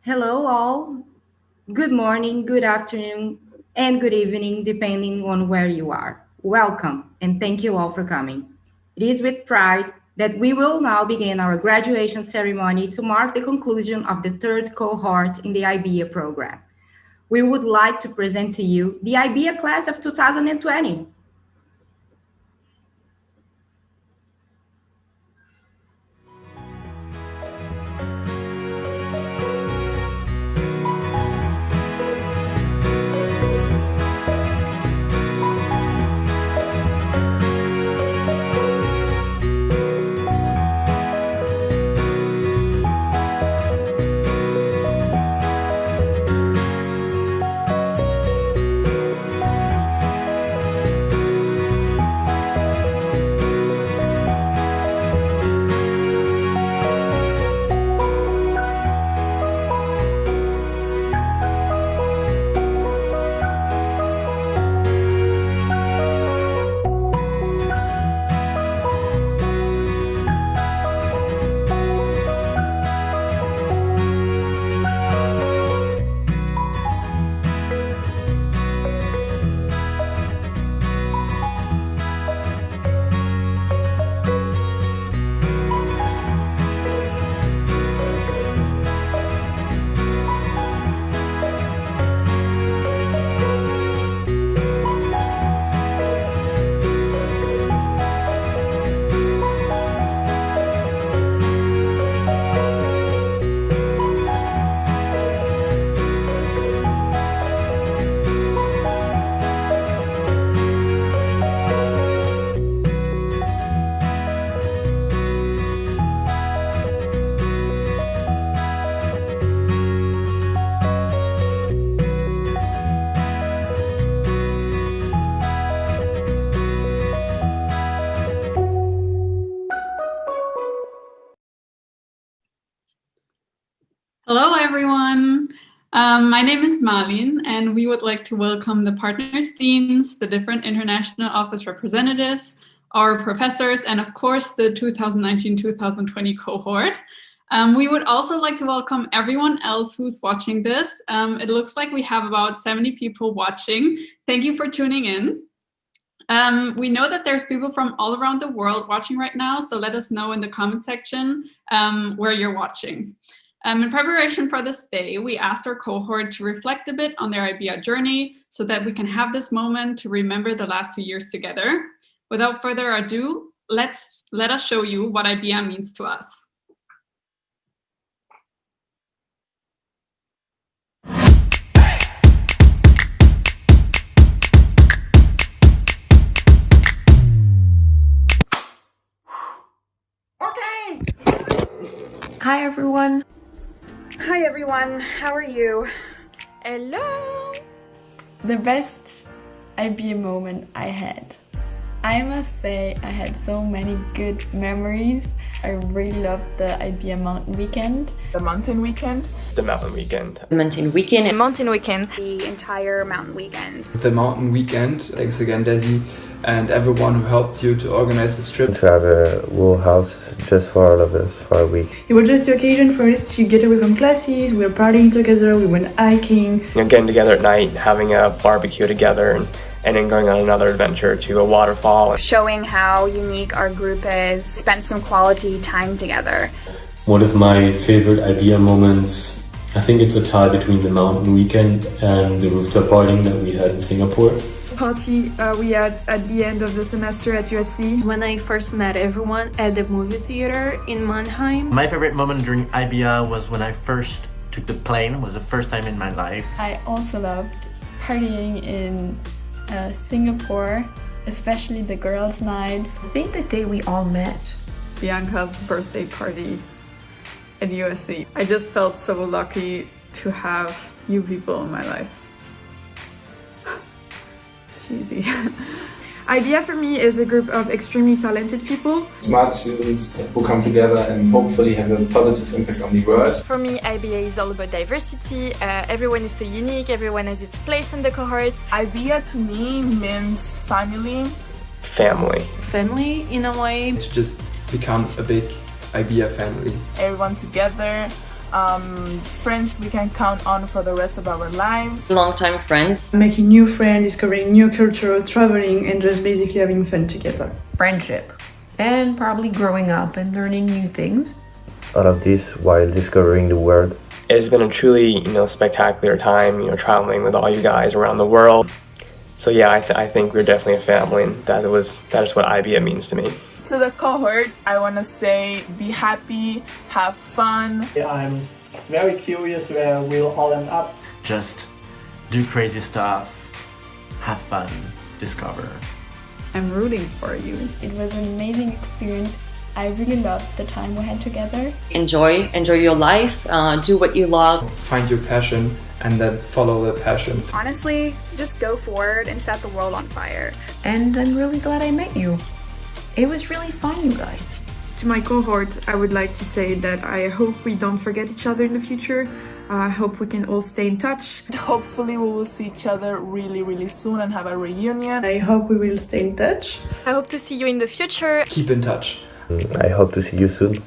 Hello, all. Good morning, good afternoon, and good evening, depending on where you are. Welcome, and thank you all for coming. It is with pride that we will now begin our graduation ceremony to mark the conclusion of the third cohort in the IBEA program. We would like to present to you the IBEA class of 2020. Hello, everyone. My name is Marlene, and we would like to welcome the partners, deans, the different international office representatives, our professors, and of course, the 2019-2020 cohort. We would also like to welcome everyone else who's watching this. It looks like we have about 70 people watching. Thank you for tuning in. We know that there's people from all around the world watching right now, so let us know in the comment section where you're watching. In preparation for this day, we asked our cohort to reflect a bit on their IBEA journey so that we can have this moment to remember the last 2 years together. Without further ado, let us show you what IBEA means to us. Hi everyone. Hi everyone, how are you? Hello! The best IBEA moment I had. I must say I had so many good memories. I really loved the IBEA mountain weekend. The mountain weekend. The mountain weekend. The mountain weekend. The mountain weekend. The entire mountain weekend. The mountain weekend. Thanks again, Desi, and everyone who helped you to organize this trip. To have a whole house just for all of us for a week. It was just the occasion for us to get away from classes. We were partying together, we went hiking. Getting together at night, having a barbecue together, and then going on another adventure to a waterfall. Showing how unique our group is. Spent some quality time together. One of my favorite IBEA moments, I think it's a tie between the mountain weekend and the rooftop partying that we had in Singapore. Party we had at the end of the semester at USC. When I first met everyone at the movie theater in Mannheim. My favorite moment during IBEA was when I first took the plane. It was the first time in my life. I also loved partying in Singapore, especially the girls' nights. I think the day we all met. Bianca's birthday party at USC. I just felt so lucky to have you people in my life. Cheesy. IBEA for me is a group of extremely talented people. Smart students who come together and hopefully have a positive impact on the world. For me, IBEA is all about diversity. Everyone is so unique, everyone has its place in the cohort. IBEA to me means family. Family. Family, in a way. To just become a big IBEA family. Everyone together, friends we can count on for the rest of our lives. Long-time friends. Making new friends, discovering new culture, traveling, and just basically having fun together. Friendship. And probably growing up and learning new things. All of this while discovering the world. It's been a truly, spectacular time, traveling with all you guys around the world. So yeah, I think we're definitely a family, and that is what IBEA means to me. To the cohort, I want to say be happy, have fun. Yeah, I'm very curious where we'll all end up. Just do crazy stuff, have fun, discover. I'm rooting for you. It was an amazing experience. I really loved the time we had together. Enjoy your life, do what you love. Find your passion and then follow the passion. Honestly, just go forward and set the world on fire. And I'm really glad I met you. It was really fun, you guys. To my cohort, I would like to say that I hope we don't forget each other in the future. I hope we can all stay in touch. Hopefully we will see each other really, really soon and have a reunion. I hope we will stay in touch. I hope to see you in the future. Keep in touch. I hope to see you soon.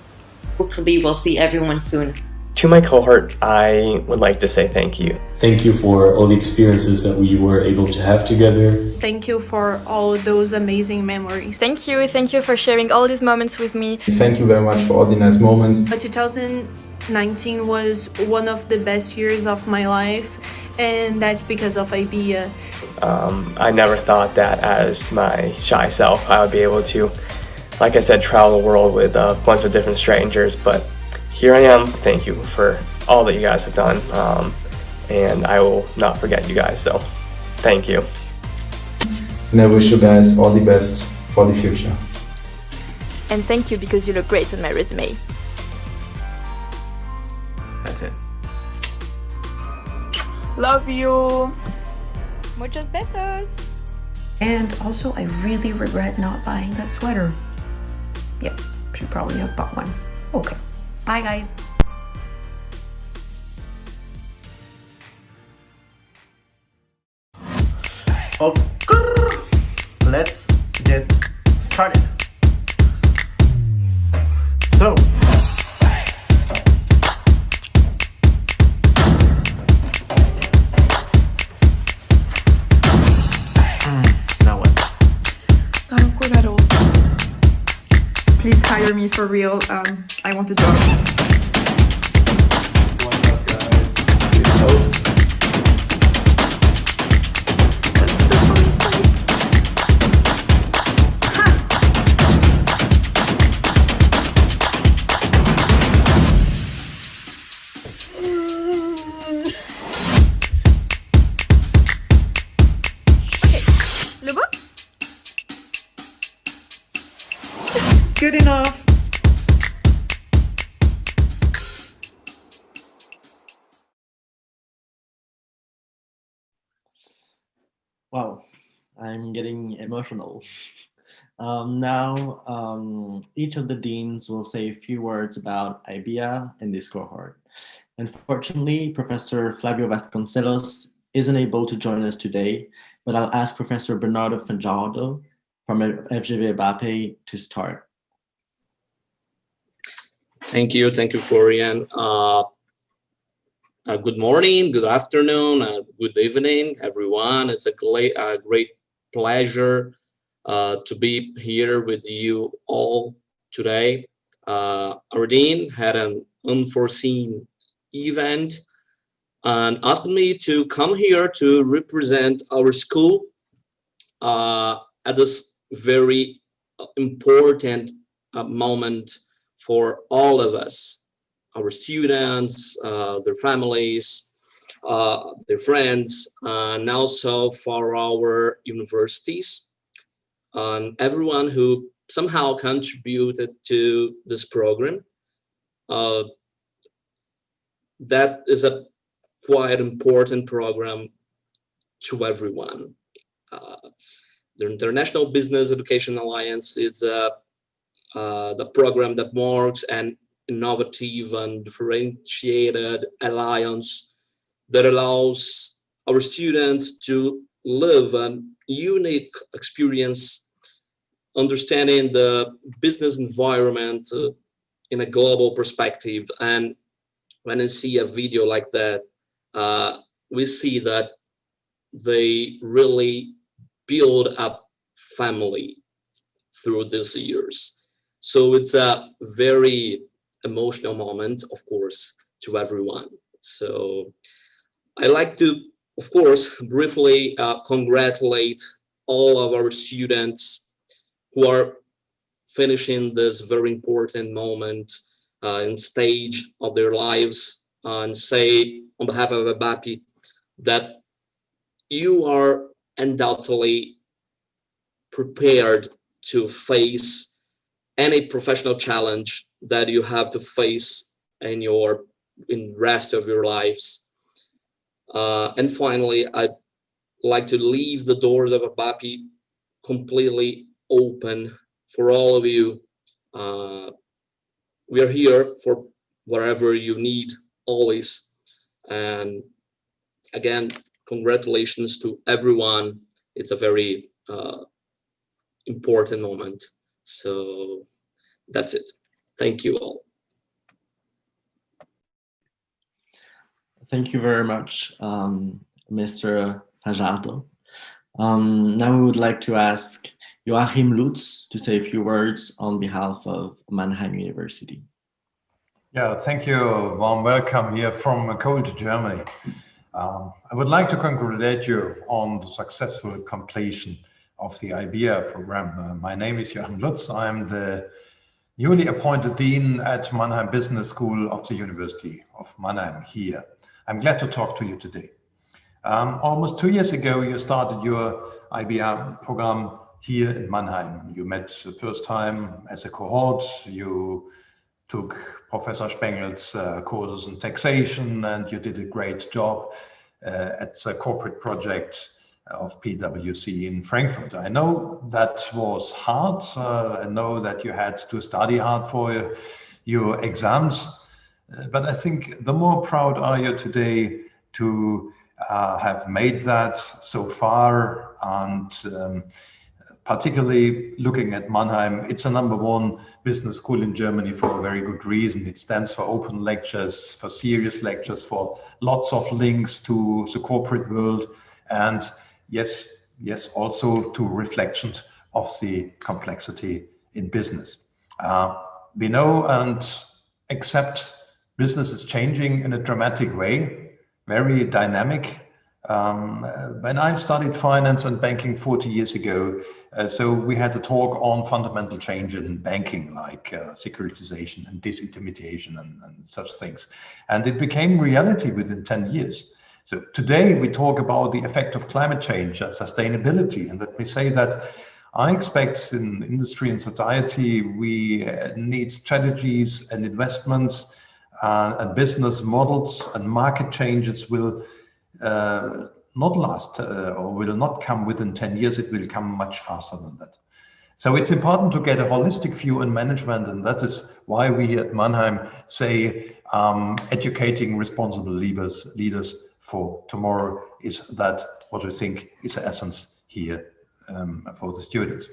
Hopefully we'll see everyone soon. To my cohort, I would like to say thank you. Thank you for all the experiences that we were able to have together. Thank you for all those amazing memories. Thank you for sharing all these moments with me. Thank you very much for all the nice moments. 2019 was one of the best years of my life, and that's because of IBEA. I never thought that as my shy self I would be able to, like I said, travel the world with a bunch of different strangers, but here I am. Thank you for all that you guys have done, and I will not forget you guys, so thank you. And I wish you guys all the best for the future. And thank you because you look great on my resume. That's it. Love you. Muchos besos. And also, I really regret not buying that sweater. Yep, should probably have bought one. Okay, bye guys. Okay, let's get started. So, now what? Not good at all. Please hire me for real. I want a job. What's up, guys? This host. Le beau? Good enough. Wow, I'm getting emotional. Now, each of the deans will say a few words about IBEA and this cohort. Unfortunately, Professor Flavio Vasconcelos isn't able to join us today, but I'll ask Professor Bernardo Fajardo from FGV EBAPE to start. Thank you, Florian. Good morning, good afternoon, good evening, everyone. It's a great pleasure to be here with you all today. Our dean had an unforeseen event and asked me to come here to represent our school at this very important moment for all of us, our students, their families, their friends, and also for our universities, and everyone who somehow contributed to this program. That is a quite important program to everyone. The International Business Education Alliance is the program that marks an innovative and differentiated alliance that allows our students to live a unique experience, understanding the business environment in a global perspective and when I see a video like that, we see that they really build up family through these years. So it's a very emotional moment, of course, to everyone. So I like to, of course, briefly congratulate all of our students who are finishing this very important moment and stage of their lives, and say on behalf of EBAPE that you are undoubtedly prepared to face any professional challenge that you have to face in the rest of your lives. And finally, I'd like to leave the doors of EBAPE completely open for all of you. We are here for whatever you need, always. And again, congratulations to everyone. It's a very important moment. So that's it. Thank you all. Thank you very much, Mr. Fajardo. Now we would like to ask Joachim Lutz to say a few words on behalf of Mannheim University. Yeah, thank you. Warm welcome here from cold Germany. I would like to congratulate you on the successful completion of the IBEA program. My name is Joachim Lutz. I'm the newly appointed Dean at Mannheim Business School of the University of Mannheim here. I'm glad to talk to you today. Almost 2 years ago, you started your IBEA program here in Mannheim. You met the first time as a cohort. You took Professor Spengel's courses in taxation, and you did a great job at the corporate project of PwC in Frankfurt. I know that was hard. I know that you had to study hard for your exams, but I think the more proud are you today to have made that so far, and particularly looking at Mannheim, it's a #1 business school in Germany for a very good reason. It stands for open lectures, for serious lectures, for lots of links to the corporate world, and yes, also to reflections of the complexity in business. We know and accept business is changing in a dramatic way, very dynamic. When I studied finance and banking 40 years ago, so we had a talk on fundamental change in banking, like securitization and disintermediation and such things. And it became reality within 10 years. So today we talk about the effect of climate change and sustainability. And let me say that I expect in industry and society, we need strategies and investments and business models, and market changes will not last or will not come within 10 years. It will come much faster than that. So it's important to get a holistic view in management, and that is why we at Mannheim say educating responsible leaders for tomorrow is that what we think is the essence here for the students.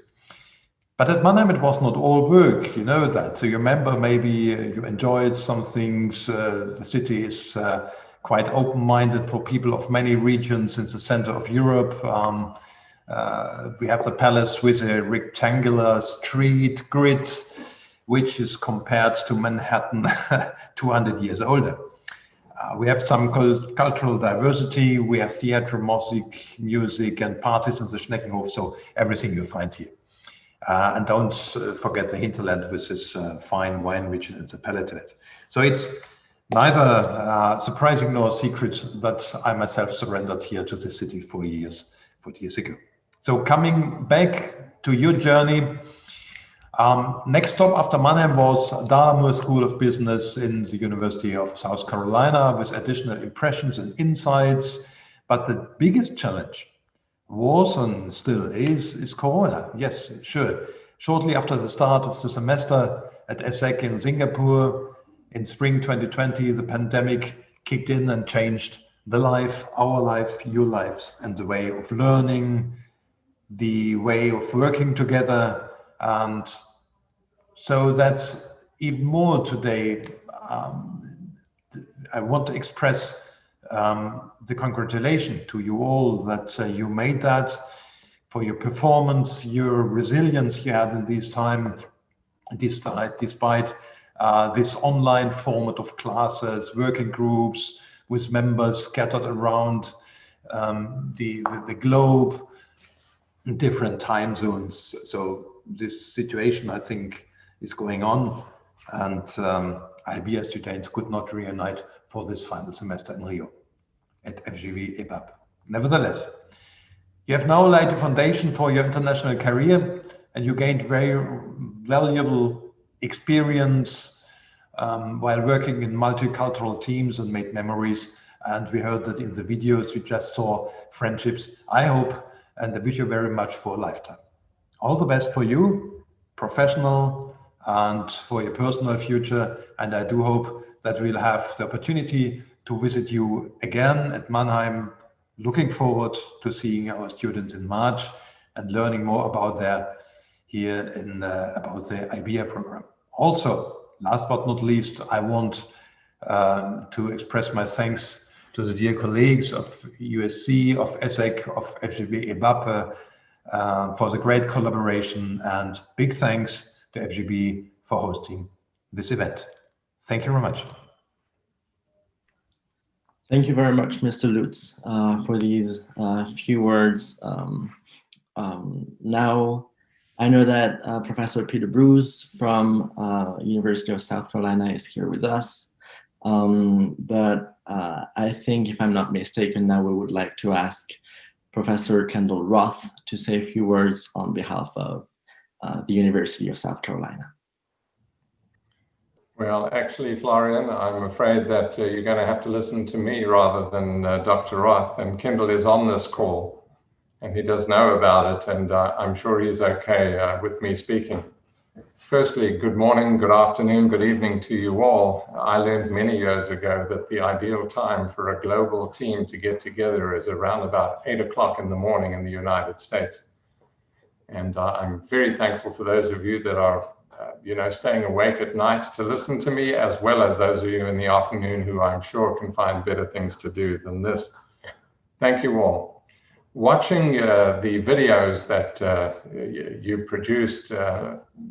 But at Mannheim, it was not all work, you know that. So you remember maybe you enjoyed some things. The city is quite open-minded for people of many regions in the center of Europe. We have the palace with a rectangular street grid, which is compared to Manhattan 200 years older. We have some cultural diversity. We have theater, music, and parties in the Schneckenhof, so everything you find here. And don't forget the hinterland with this fine wine region and the Palatinate. So it's neither surprising nor a secret that I myself surrendered here to the city 4 years ago. So coming back to your journey, next stop after Mannheim was Darla Moore School of Business in the University of South Carolina with additional impressions and insights. But the biggest challenge was and still is Corona. Yes, sure. Shortly after the start of the semester at ESSEC in Singapore in spring 2020, the pandemic kicked in and changed the life, our life, your lives, and the way of learning, the way of working together. And so that's even more today I want to express the congratulation to you all that you made that, for your performance, your resilience you had in this time, despite this online format of classes, working groups with members scattered around the globe in different time zones. So this situation, I think, is going on, and IBEA students could not reunite for this final semester in Rio at FGV EBAPE. Nevertheless, you have now laid the foundation for your international career, and you gained very valuable experience while working in multicultural teams and made memories. And we heard that in the videos we just saw, friendships. I hope and I wish you very much for a lifetime. All the best for you, professional and for your personal future. And I do hope that we'll have the opportunity to visit you again at Mannheim. Looking forward to seeing our students in March and learning more about about the IBEA program. Also, last but not least, I want to express my thanks to the dear colleagues of USC, of ESSEC, of FGV EBAPE for the great collaboration, and big thanks to FGB for hosting this event. Thank you very much. Thank you very much, Mr. Lutz, for these few words. Now, I know that Professor Peter Bruce from University of South Carolina is here with us, but I think, if I'm not mistaken, now we would like to ask Professor Kendall Roth to say a few words on behalf of the University of South Carolina. Well, actually, Florian, I'm afraid that you're going to have to listen to me rather than Dr. Roth. And Kendall is on this call, and he does know about it, and I'm sure he's okay with me speaking. Firstly, good morning, good afternoon, good evening to you all. I learned many years ago that the ideal time for a global team to get together is around about 8 o'clock in the morning in the United States. And I'm very thankful for those of you that are staying awake at night to listen to me, as well as those of you in the afternoon who I'm sure can find better things to do than this. Thank you all. Watching the videos that you produced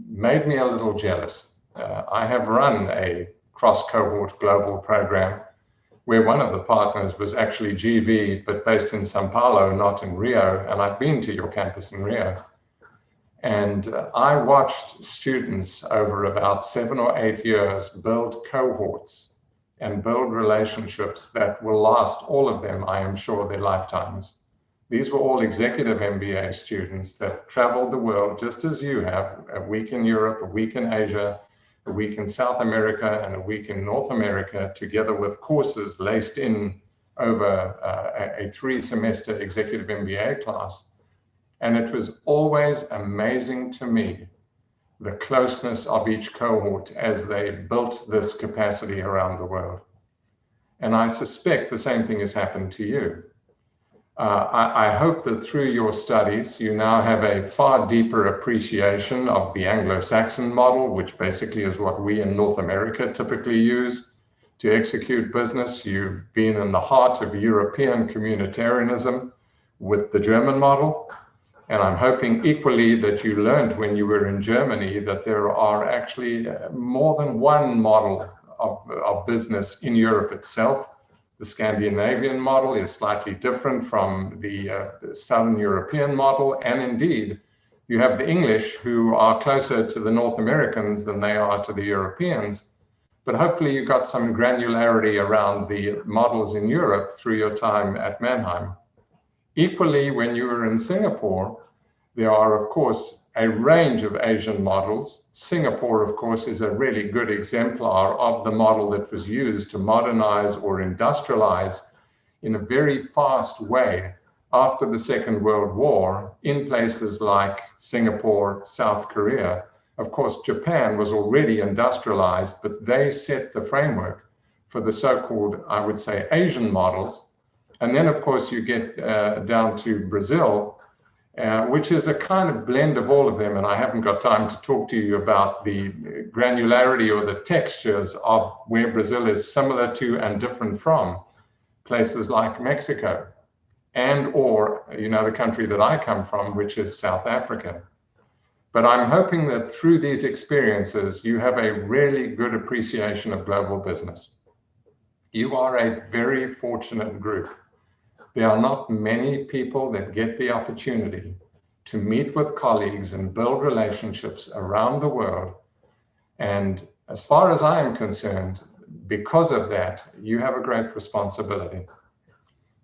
made me a little jealous. I have run a cross-cohort global program where one of the partners was actually GV, but based in Sao Paulo, not in Rio, and I've been to your campus in Rio. And I watched students over about 7 or 8 years build cohorts and build relationships that will last, all of them, I am sure, their lifetimes. These were all executive MBA students that traveled the world just as you have, a week in Europe, a week in Asia, a week in South America, and a week in North America, together with courses laced in over a 3-semester executive MBA class. And it was always amazing to me, the closeness of each cohort as they built this capacity around the world. And I suspect the same thing has happened to you. I hope that through your studies, you now have a far deeper appreciation of the Anglo-Saxon model, which basically is what we in North America typically use to execute business. You've been in the heart of European communitarianism with the German model. And I'm hoping equally that you learned when you were in Germany that there are actually more than one model of business in Europe itself. The Scandinavian model is slightly different from the Southern European model. And indeed, you have the English who are closer to the North Americans than they are to the Europeans. But hopefully you got some granularity around the models in Europe through your time at Mannheim. Equally, when you were in Singapore, there are, of course, a range of Asian models. Singapore, of course, is a really good exemplar of the model that was used to modernize or industrialize in a very fast way after the Second World War in places like Singapore, South Korea. Of course, Japan was already industrialized, but they set the framework for the so-called, I would say, Asian models. And then, of course, you get down to Brazil, which is a kind of blend of all of them. And I haven't got time to talk to you about the granularity or the textures of where Brazil is similar to and different from places like Mexico and or, the country that I come from, which is South Africa. But I'm hoping that through these experiences, you have a really good appreciation of global business. You are a very fortunate group. There are not many people that get the opportunity to meet with colleagues and build relationships around the world. And as far as I am concerned, because of that, you have a great responsibility.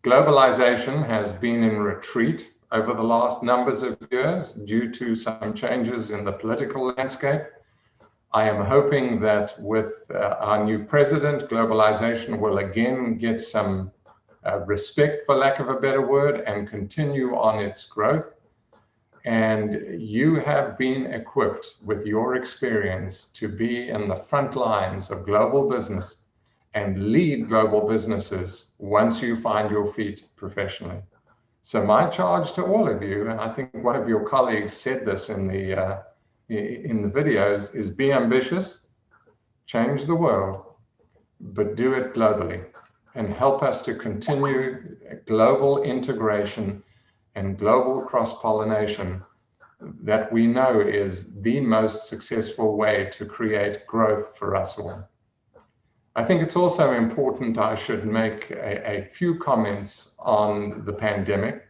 Globalization has been in retreat over the last numbers of years due to some changes in the political landscape. I am hoping that with our new president, globalization will again get some respect, for lack of a better word, and continue on its growth. And you have been equipped with your experience to be in the front lines of global business and lead global businesses once you find your feet professionally. So my charge to all of you, and I think one of your colleagues said this in the videos, is be ambitious, change the world, but do it globally, and help us to continue global integration and global cross-pollination that we know is the most successful way to create growth for us all. I think it's also important I should make a few comments on the pandemic.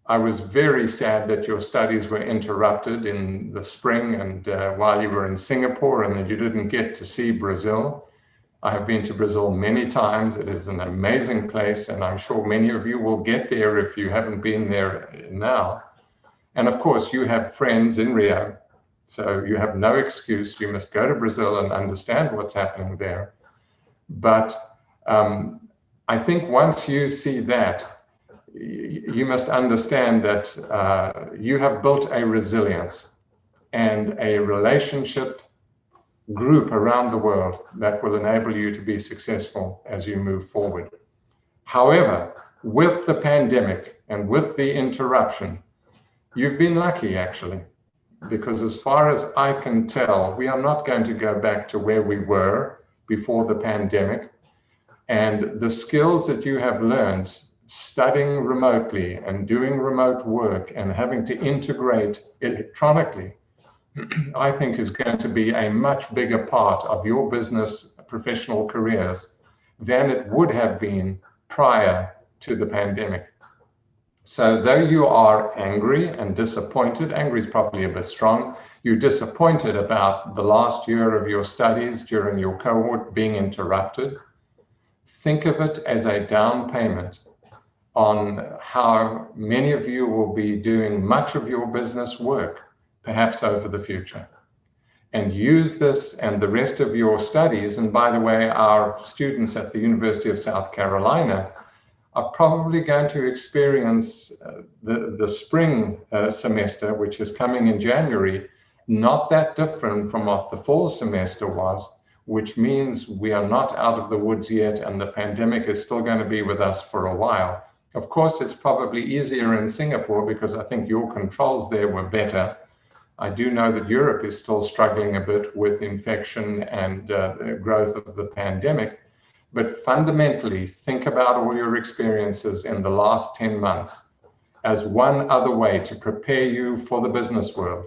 I was very sad that your studies were interrupted in the spring and while you were in Singapore, and that you didn't get to see Brazil. I have been to Brazil many times. It is an amazing place, and I'm sure many of you will get there if you haven't been there now. And of course, you have friends in Rio, so you have no excuse. You must go to Brazil and understand what's happening there. But I think once you see that, you must understand that you have built a resilience and a relationship group around the world that will enable you to be successful as you move forward. However, with the pandemic and with the interruption, you've been lucky actually, because as far as I can tell, we are not going to go back to where we were before the pandemic. And the skills that you have learned studying remotely and doing remote work and having to integrate electronically, I think is going to be a much bigger part of your business professional careers than it would have been prior to the pandemic. So though you are angry and disappointed, angry is probably a bit strong, you're disappointed about the last year of your studies during your cohort being interrupted, think of it as a down payment on how many of you will be doing much of your business work, perhaps over the future. And use this and the rest of your studies, and by the way, our students at the University of South Carolina are probably going to experience the spring semester, which is coming in January, not that different from what the fall semester was, which means we are not out of the woods yet, and the pandemic is still going to be with us for a while. Of course, it's probably easier in Singapore because I think your controls there were better. I do know that Europe is still struggling a bit with infection and growth of the pandemic. But fundamentally, think about all your experiences in the last 10 months as one other way to prepare you for the business world.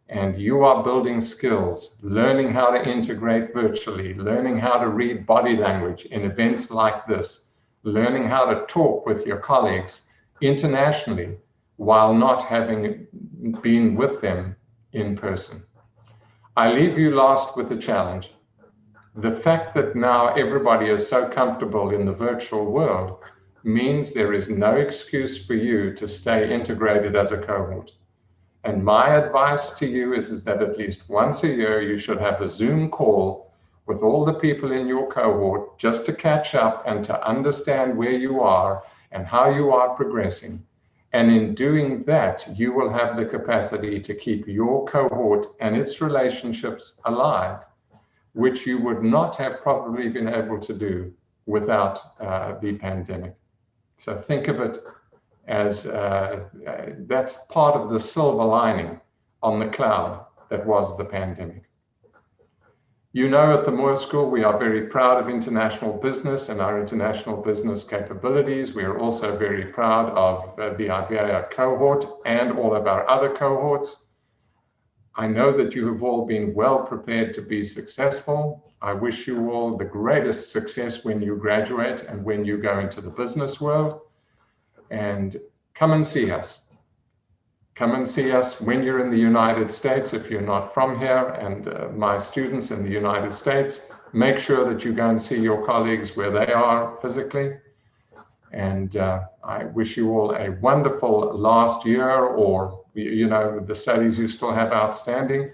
And you are building skills, learning how to integrate virtually, learning how to read body language in events like this, learning how to talk with your colleagues internationally while not having been with them in person. I leave you last with a challenge. The fact that now everybody is so comfortable in the virtual world means there is no excuse for you to stay integrated as a cohort. And my advice to you is that at least once a year, you should have a Zoom call with all the people in your cohort just to catch up and to understand where you are and how you are progressing. And in doing that, you will have the capacity to keep your cohort and its relationships alive, which you would not have probably been able to do without the pandemic. So think of it as that's part of the silver lining on the cloud that was the pandemic. You know, at the Moore School, we are very proud of international business and our international business capabilities. We are also very proud of the IBEA cohort and all of our other cohorts. I know that you have all been well prepared to be successful. I wish you all the greatest success when you graduate and when you go into the business world. And come and see us. Come and see us when you're in the United States if you're not from here, and my students in the United States, make sure that you go and see your colleagues where they are physically. And I wish you all a wonderful last year, or, you know, the studies you still have outstanding.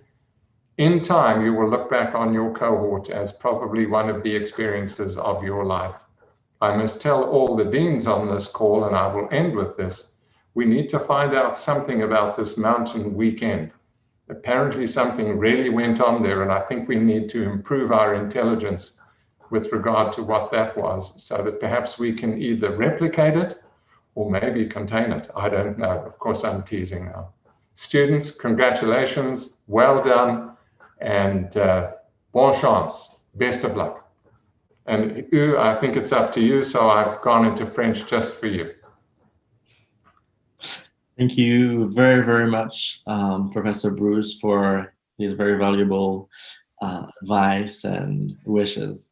In time, you will look back on your cohort as probably one of the experiences of your life. I must tell all the deans on this call, and I will end with this, we need to find out something about this mountain weekend. Apparently something really went on there, and I think we need to improve our intelligence with regard to what that was, so that perhaps we can either replicate it or maybe contain it. I don't know. Of course, I'm teasing now. Students, congratulations, well done, and bon chance, best of luck. And I think it's up to you, so I've gone into French just for you. Thank you very, very much, Professor Bruce, for his very valuable advice and wishes.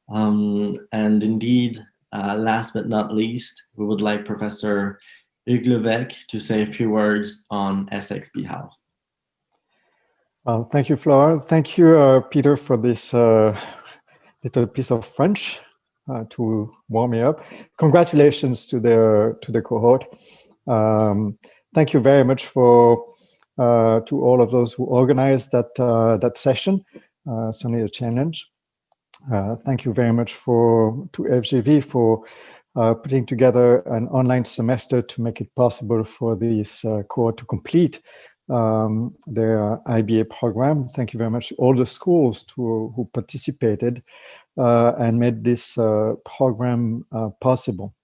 And indeed, last but not least, we would like Professor Hugues Levesque to say a few words on ESSEC's behalf. Well, thank you, Flora. Thank you, Peter, for this little piece of French to warm me up. Congratulations to the cohort. Thank you very much for to all of those who organized that session. Certainly a challenge. Thank you very much to FGV for putting together an online semester to make it possible for this cohort to complete their IBEA program. Thank you very much to all the schools who participated and made this program possible.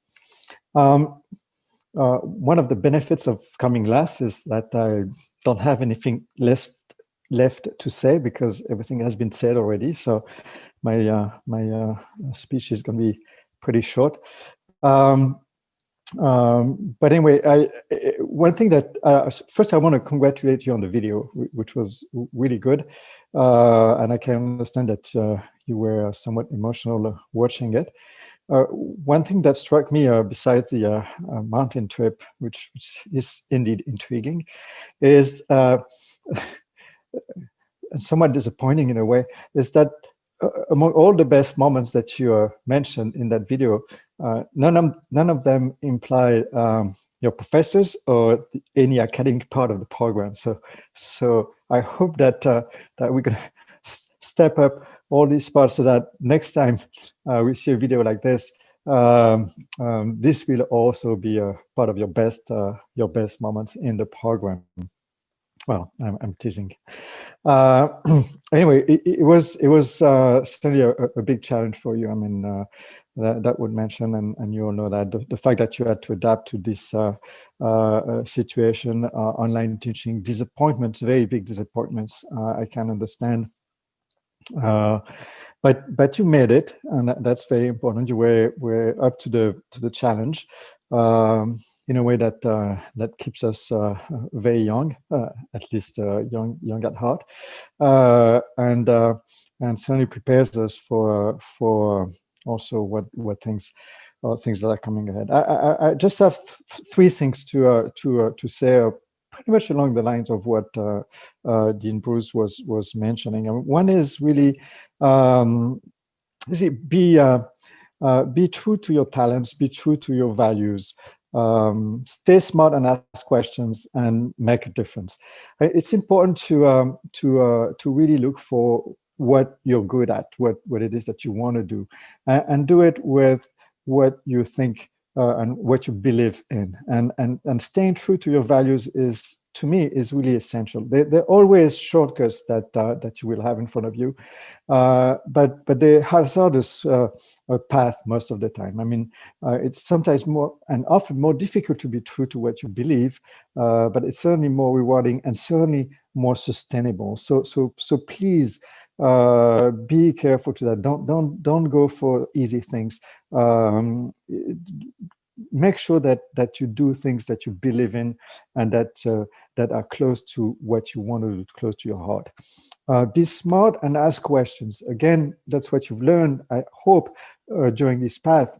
One of the benefits of coming last is that I don't have anything left to say because everything has been said already. So my speech is going to be pretty short. But anyway, one thing that first I want to congratulate you on the video, which was really good, and I can understand that you were somewhat emotional watching it. One thing that struck me, besides the mountain trip, which is indeed intriguing, is somewhat disappointing in a way, is that among all the best moments that you mentioned in that video, none of them imply your professors or any academic part of the program. So I hope that that we can step up all these parts so that next time we see a video like this, this will also be a part of your best moments in the program. Well, I'm teasing. Anyway, it was certainly a big challenge for you. I mean, that would mention, and you all know that the fact that you had to adapt to this situation, online teaching, disappointments, very big disappointments. I can understand. But you made it, and that's very important. You were up to the challenge in a way that that keeps us very young, at least young at heart, and certainly prepares us for also what things that are coming ahead. I just have three things to say. Pretty much along the lines of what Dean Bruce was mentioning. One is really be true to your talents, be true to your values, stay smart and ask questions and make a difference. It's important to really look for what you're good at, what it is that you want to do, and do it with what you think and what you believe in. And staying true to your values is, to me, is really essential. There are always shortcuts that you will have in front of you, but they hazardous path most of the time. I mean, it's sometimes more and often more difficult to be true to what you believe, but it's certainly more rewarding and certainly more sustainable. So please be careful to that. Don't go for easy things. Make sure that you do things that you believe in and that are close to what you want to do, close to your heart. Be smart and ask questions. Again, that's what you've learned, I hope, during this path.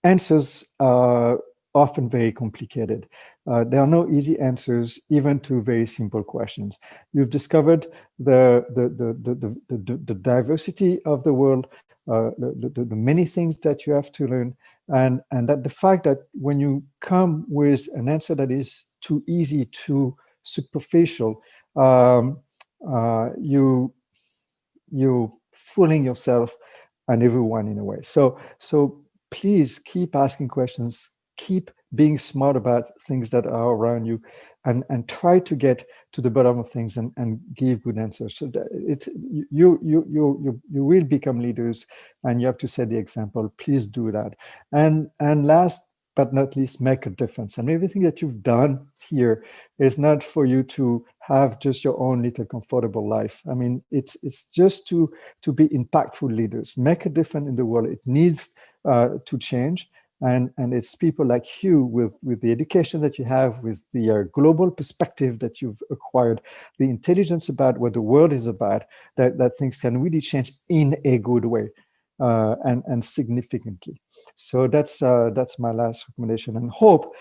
Answers are often very complicated. There are no easy answers, even to very simple questions. You've discovered the diversity of the world, the many things that you have to learn, and that the fact that when you come with an answer that is too easy, too superficial, you're fooling yourself and everyone in a way. So please keep asking questions, keep being smart about things that are around you, and try to get to the bottom of things and give good answers. So that you will become leaders, and you have to set the example. Please do that. And last but not least, make a difference. And everything that you've done here is not for you to have just your own little comfortable life. I mean, it's just to be impactful leaders, make a difference in the world. It needs to change. And it's people like you with the education that you have, with the global perspective that you've acquired, the intelligence about what the world is about, that things can really change in a good way and significantly. So that's my last recommendation, and hope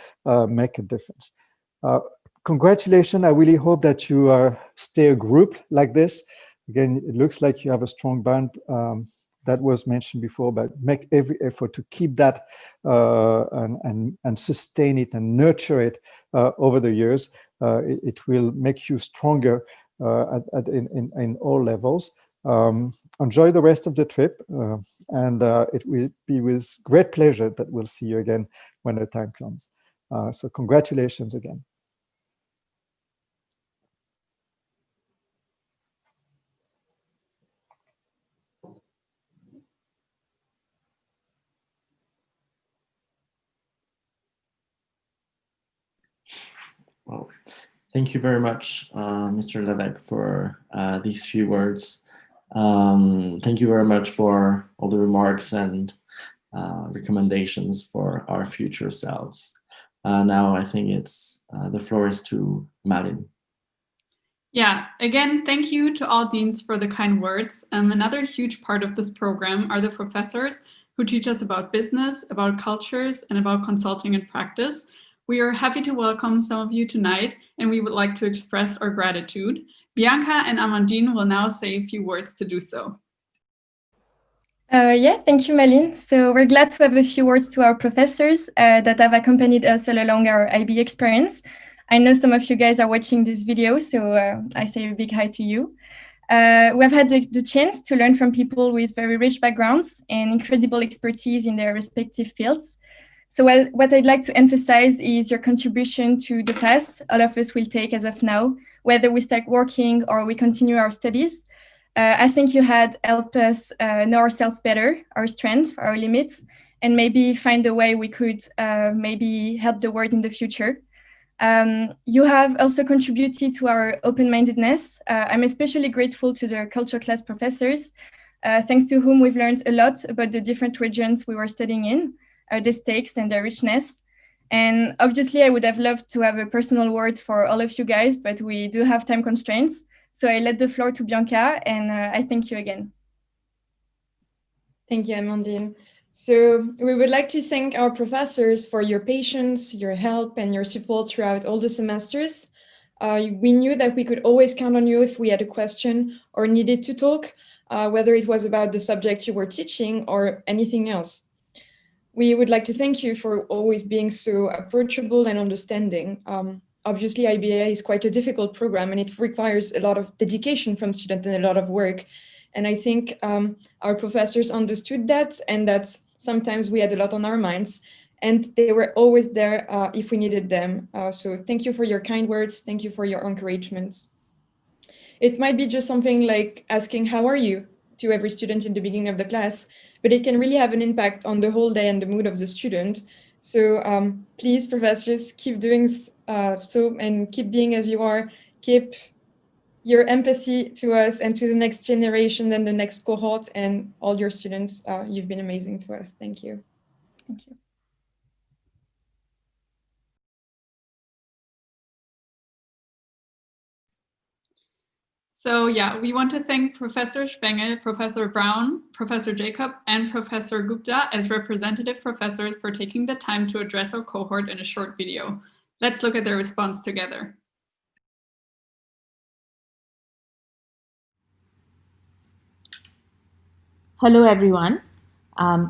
make a difference. Congratulations. I really hope that you stay a group like this. Again, it looks like you have a strong band. That was mentioned before, but make every effort to keep that and sustain it and nurture it over the years. It will make you stronger in all levels. Enjoy the rest of the trip, and it will be with great pleasure that we'll see you again when the time comes. So congratulations again. Well, thank you very much, Mr. Levesque, for these few words. Thank you very much for all the remarks and recommendations for our future selves. Now I think it's the floor is to Malin. Yeah, again, thank you to all deans for the kind words. Another huge part of this program are the professors who teach us about business, about cultures, and about consulting and practice. We are happy to welcome some of you tonight, and we would like to express our gratitude. Bianca and Amandine will now say a few words to do so. Yeah, thank you, Malin. So we're glad to have a few words to our professors that have accompanied us all along our IBEA experience. I know some of you guys are watching this video, so I say a big hi to you. We have had the chance to learn from people with very rich backgrounds and incredible expertise in their respective fields. So what I'd like to emphasize is your contribution to the path all of us will take as of now, whether we start working or we continue our studies. I think you had helped us know ourselves better, our strengths, our limits, and maybe find a way we could maybe help the world in the future. You have also contributed to our open-mindedness. I'm especially grateful to the culture class professors, thanks to whom we've learned a lot about the different regions we were studying in, the stakes and their richness. And obviously, I would have loved to have a personal word for all of you guys, but we do have time constraints. So I let the floor to Bianca, and I thank you again. Thank you, Amandine. So we would like to thank our professors for your patience, your help, and your support throughout all the semesters. We knew that we could always count on you if we had a question or needed to talk, whether it was about the subject you were teaching or anything else. We would like to thank you for always being so approachable and understanding. Obviously, IBEA is quite a difficult program and it requires a lot of dedication from students and a lot of work. And I think our professors understood that, and that Sometimes we had a lot on our minds, and they were always there if we needed them. So thank you for your kind words. Thank you for your encouragement. It might be just something like asking, how are you, to every student in the beginning of the class, but it can really have an impact on the whole day and the mood of the student. So please, professors, keep doing so and keep being as you are. Keep your empathy to us and to the next generation and the next cohort and all your students. You've been amazing to us. Thank you. Thank you. So yeah, we want to thank Professor Spengel, Professor Brown, Professor Jacob, and Professor Gupta as representative professors for taking the time to address our cohort in a short video. Let's look at their response together. Hello, everyone.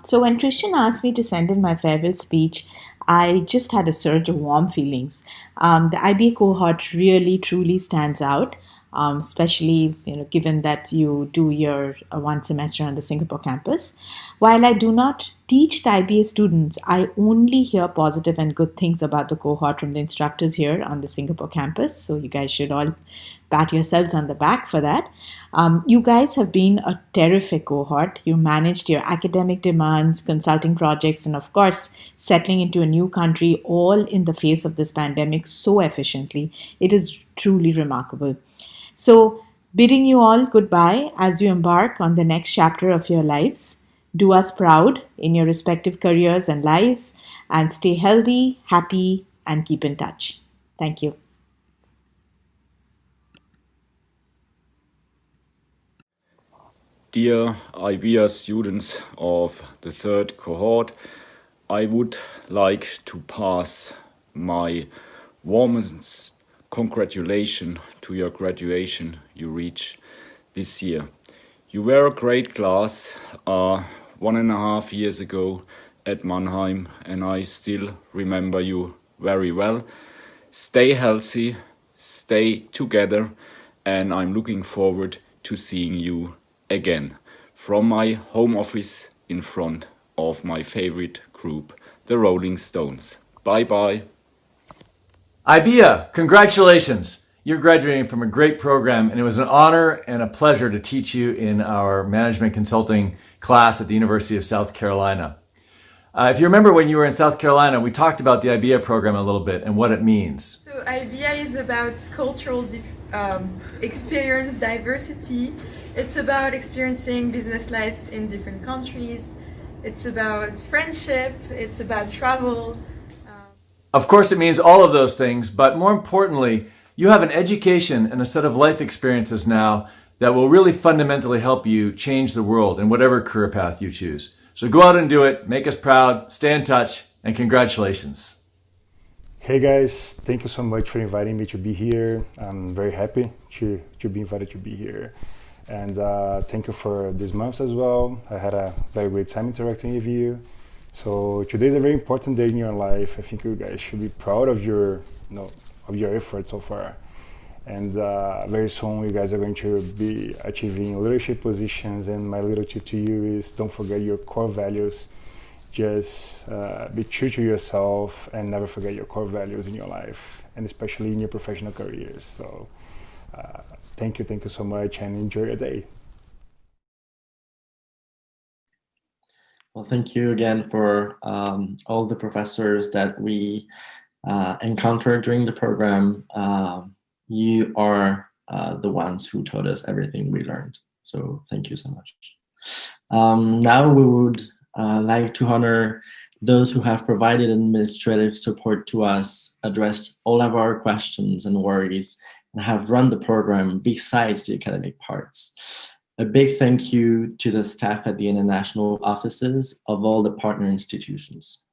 So when Christian asked me to send in my farewell speech, I just had a surge of warm feelings. The IBEA cohort really, truly stands out. Especially given that you do your one semester on the Singapore campus. While I do not teach the IBA students, I only hear positive and good things about the cohort from the instructors here on the Singapore campus. So you guys should all pat yourselves on the back for that. You guys have been a terrific cohort. You managed your academic demands, consulting projects, and of course, settling into a new country all in the face of this pandemic so efficiently. It is truly remarkable. So, bidding you all goodbye as you embark on the next chapter of your lives. Do us proud in your respective careers and lives, and stay healthy, happy, and keep in touch. Thank you. Dear IBEA students of the third cohort, I would like to pass my warmest congratulations to your graduation you reached this year. You were a great class 1.5 years ago at Mannheim, and I still remember you very well. Stay healthy, stay together, and I'm looking forward to seeing you again from my home office in front of my favorite group, the Rolling Stones. Bye-bye. IBEA, congratulations! You're graduating from a great program, and it was an honor and a pleasure to teach you in our management consulting class at the University of South Carolina. If you remember when you were in South Carolina, we talked about the IBEA program a little bit and what it means. So IBEA is about cultural experience, diversity. It's about experiencing business life in different countries. It's about friendship. It's about travel. Of course, it means all of those things, but more importantly, you have an education and a set of life experiences now that will really fundamentally help you change the world in whatever career path you choose. So go out and do it, make us proud, stay in touch, and congratulations. Hey guys, thank you so much for inviting me to be here. I'm very happy to be invited to be here. And thank you for this month as well. I had a very great time interacting with you. So today is a very important day in your life. I think you guys should be proud of your, of your efforts so far. And very soon you guys are going to be achieving leadership positions. And my little tip to you is don't forget your core values. Just be true to yourself and never forget your core values in your life, and especially in your professional careers. So thank you so much, and enjoy your day. Well, thank you again for all the professors that we encountered during the program. You are the ones who taught us everything we learned. So thank you so much. Now we would like to honor those who have provided administrative support to us, addressed all of our questions and worries, and have run the program besides the academic parts. A big thank you to the staff at the international offices of all the partner institutions.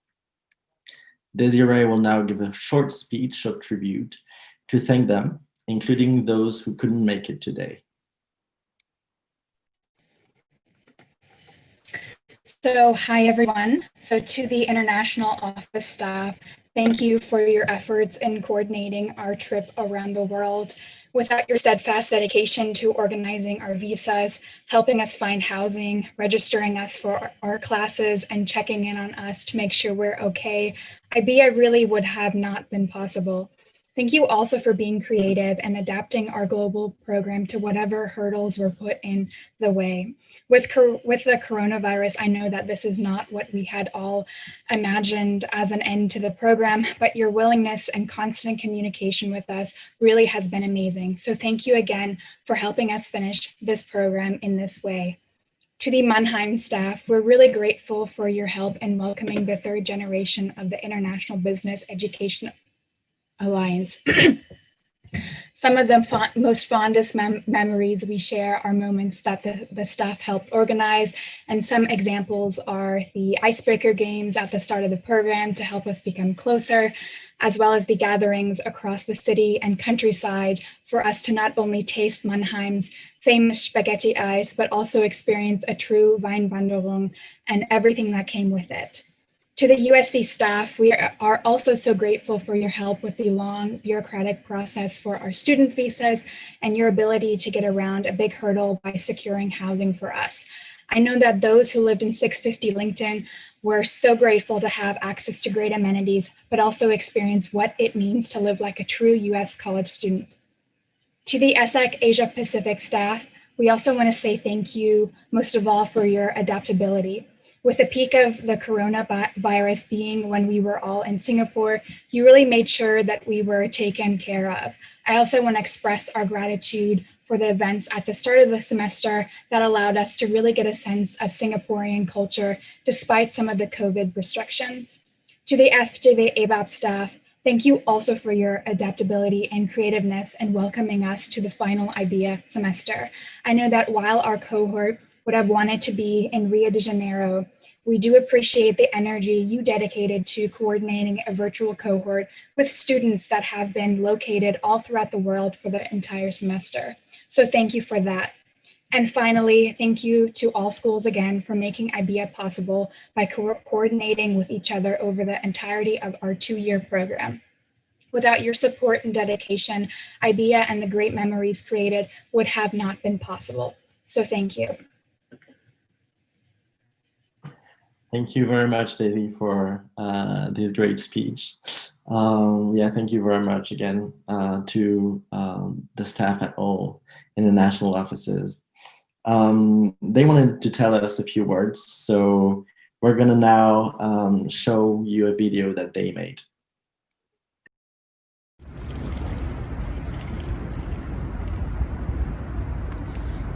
Desiree will now give a short speech of tribute to thank them, including those who couldn't make it today. So hi everyone. So to the international office staff, thank you for your efforts in coordinating our trip around the world. Without your steadfast dedication to organizing our visas, helping us find housing, registering us for our classes, and checking in on us to make sure we're okay, IBEA really would have not been possible. Thank you also for being creative and adapting our global program to whatever hurdles were put in the way. With the coronavirus, I know that this is not what we had all imagined as an end to the program, but your willingness and constant communication with us really has been amazing. So thank you again for helping us finish this program in this way. To the Mannheim staff, we're really grateful for your help in welcoming the third generation of the International Business Education Alliance. Some of the most fondest memories we share are moments that the staff helped organize, and some examples are the icebreaker games at the start of the program to help us become closer, as well as the gatherings across the city and countryside for us to not only taste Mannheim's famous spaghetti ice, but also experience a true Weinwanderung and everything that came with it. To the USC staff, we are also so grateful for your help with the long bureaucratic process for our student visas and your ability to get around a big hurdle by securing housing for us. I know that those who lived in 650 LinkedIn were so grateful to have access to great amenities, but also experience what it means to live like a true US college student. To the ESSEC Asia Pacific staff, we also want to say thank you most of all for your adaptability. With the peak of the coronavirus being when we were all in Singapore, you really made sure that we were taken care of. I also want to express our gratitude for the events at the start of the semester that allowed us to really get a sense of Singaporean culture despite some of the COVID restrictions. To the FGV EBAPE staff, thank you also for your adaptability and creativeness in welcoming us to the final IBEA semester. I know that while our cohort would have wanted to be in Rio de Janeiro, we do appreciate the energy you dedicated to coordinating a virtual cohort with students that have been located all throughout the world for the entire semester. So thank you for that. And finally, thank you to all schools again for making IBEA possible by coordinating with each other over the entirety of our 2-year program. Without your support and dedication, IBEA and the great memories created would have not been possible. So thank you. Thank you very much, Daisy, for this great speech. Yeah, thank you very much again to the staff at all in the national offices. They wanted to tell us a few words, so we're gonna now show you a video that they made.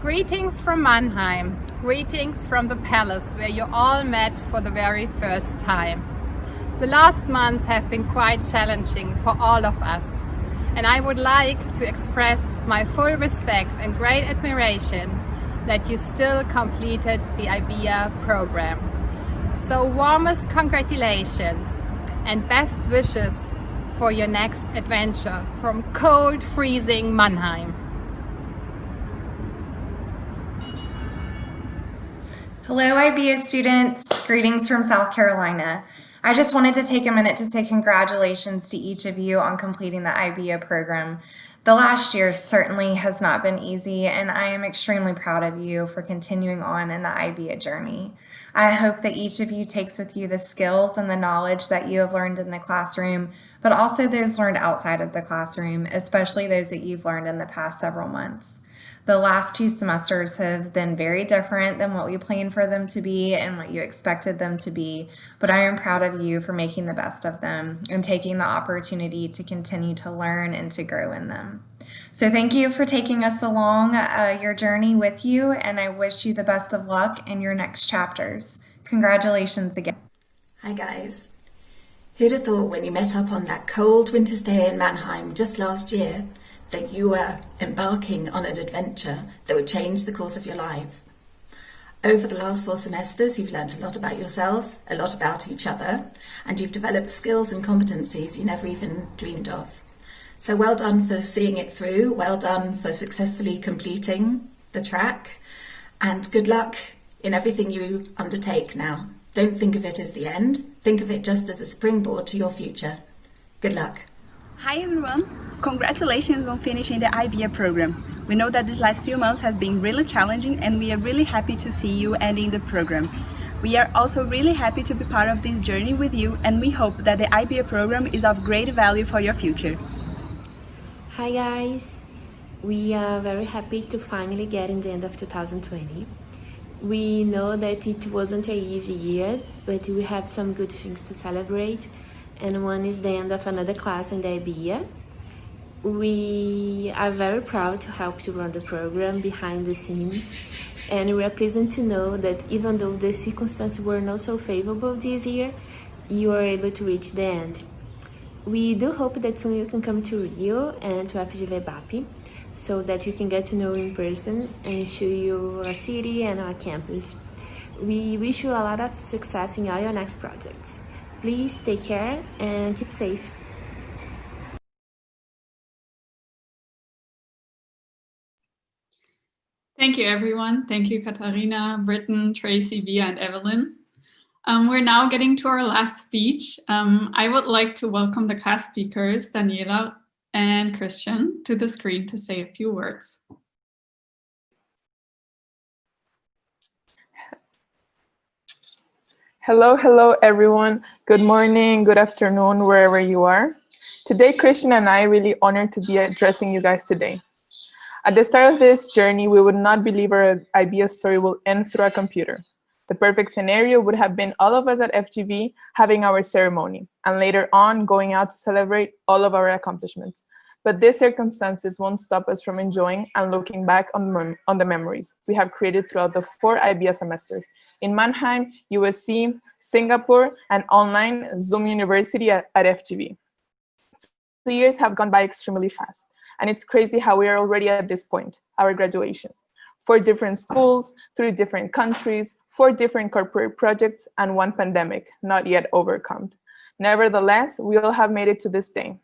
Greetings from Mannheim, greetings from the palace where you all met for the very first time. The last months have been quite challenging for all of us, and I would like to express my full respect and great admiration that you still completed the IBEA program. So warmest congratulations and best wishes for your next adventure from cold, freezing Mannheim. Hello, IBEA students. Greetings from South Carolina. I just wanted to take a minute to say congratulations to each of you on completing the IBEA program. The last year certainly has not been easy, and I am extremely proud of you for continuing on in the IBEA journey. I hope that each of you takes with you the skills and the knowledge that you have learned in the classroom, but also those learned outside of the classroom, especially those that you've learned in the past several months. The last 2 semesters have been very different than what we planned for them to be and what you expected them to be, but I am proud of you for making the best of them and taking the opportunity to continue to learn and to grow in them. So thank you for taking us along your journey with you, and I wish you the best of luck in your next chapters. Congratulations again. Hi guys. Who'd have thought when you met up on that cold winter's day in Mannheim just last year that you were embarking on an adventure that would change the course of your life. Over the last 4 semesters, you've learned a lot about yourself, a lot about each other, and you've developed skills and competencies you never even dreamed of. So well done for seeing it through, well done for successfully completing the track, and good luck in everything you undertake now. Don't think of it as the end, think of it just as a springboard to your future. Good luck. Hi everyone! Congratulations on finishing the IBEA program. We know that these last few months has been really challenging and we are really happy to see you ending the program. We are also really happy to be part of this journey with you and we hope that the IBEA program is of great value for your future. Hi guys! We are very happy to finally get in the end of 2020. We know that it wasn't an easy year, but we have some good things to celebrate, and one is the end of another class in the IBEA. We are very proud to help to run the program behind the scenes, and we are pleased to know that even though the circumstances were not so favorable this year, you are able to reach the end. We do hope that soon you can come to Rio and to FGV EBAPE, so that you can get to know in person and show you our city and our campus. We wish you a lot of success in all your next projects. Please take care and keep safe. Thank you, everyone. Thank you, Katharina, Britton, Tracy, Via, and Evelyn. We're now getting to our last speech. I would like to welcome the class speakers, Daniela and Christian, to the screen to say a few words. Hello, everyone. Good morning, good afternoon, wherever you are. Today, Christian and I are really honored to be addressing you guys today. At the start of this journey, we would not believe our IBEA story will end through a computer. The perfect scenario would have been all of us at FGV having our ceremony, and later on going out to celebrate all of our accomplishments. But these circumstances won't stop us from enjoying and looking back on the memories we have created throughout the 4 IBEA semesters in Mannheim, USC, Singapore, and online Zoom University at FGV. 2 years have gone by extremely fast, and it's crazy how we are already at this point, our graduation. 4 different schools, 3 different countries, 4 different corporate projects, and 1 pandemic, not yet overcome. Nevertheless, we all have made it to this day.